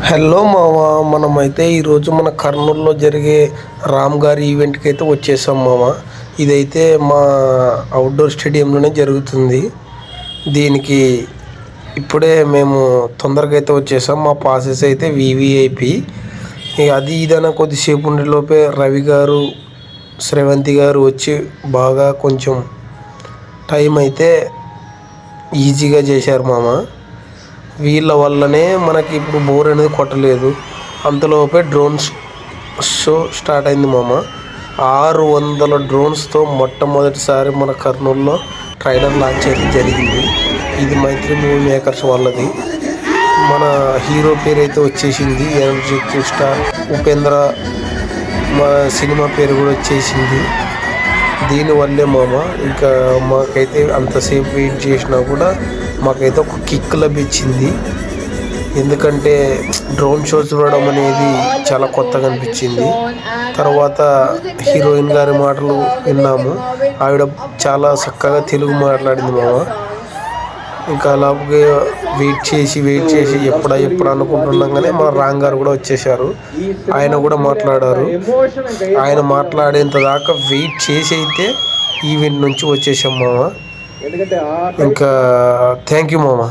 Hello మామ, మనమైతే ఈరోజు మన కర్నూలులో జరిగే రామ్ గారి ఈవెంట్కి అయితే వచ్చేసాం మామ. ఇదైతే మా అవుట్డోర్ స్టేడియంలోనే జరుగుతుంది. దీనికి ఇప్పుడే మేము తొందరగా అయితే వచ్చేసాం. మా పాసెస్ అయితే వివిఐపి. అది ఇదైనా కొద్దిసేపు ఉండేలోపే రవి గారు, శ్రవంతి గారు వచ్చి బాగా కొంచెం టైం అయితే ఈజీగా చేశారు మామ. వీళ్ళ వల్లనే మనకి ఇప్పుడు బోర్ అనేది కొట్టలేదు. అంతలోపే డ్రోన్స్ షో స్టార్ట్ అయింది మామ. 600 డ్రోన్స్తో మొట్టమొదటిసారి మన కర్నూలులో ట్రైలర్ లాంచ్ అయితే జరిగింది. ఇది మైత్రి మూవీ మేకర్స్ వాళ్ళది. మన హీరో పేరు అయితే వచ్చేసింది, ఎనర్జెటిక్ స్టార్ ఉపేంద్ర. మన సినిమా పేరు కూడా వచ్చేసింది. దీనివల్లే మామ ఇంకా మాకైతే అంతసేపు వెయిట్ చేసినా కూడా మాకైతే ఒక కిక్ లభించింది. ఎందుకంటే డ్రోన్ షో చూడడం అనేది చాలా కొత్తగా అనిపించింది. తర్వాత హీరోయిన్ గారి మాటలు విన్నాము. ఆవిడ చాలా చక్కగా తెలుగు మాట్లాడింది మామ. ఇంకా అలాగే వెయిట్ చేసి ఎప్పుడా అనుకుంటున్నాం కానీ మన రామ్ గారు కూడా వచ్చేసారు. ఆయన కూడా మాట్లాడారు. ఆయన మాట్లాడేంత దాకా వెయిట్ చేసి అయితే ఈవెంట్ నుంచి వచ్చేసాం మామ. ఇంకా థ్యాంక్ యూ మామ.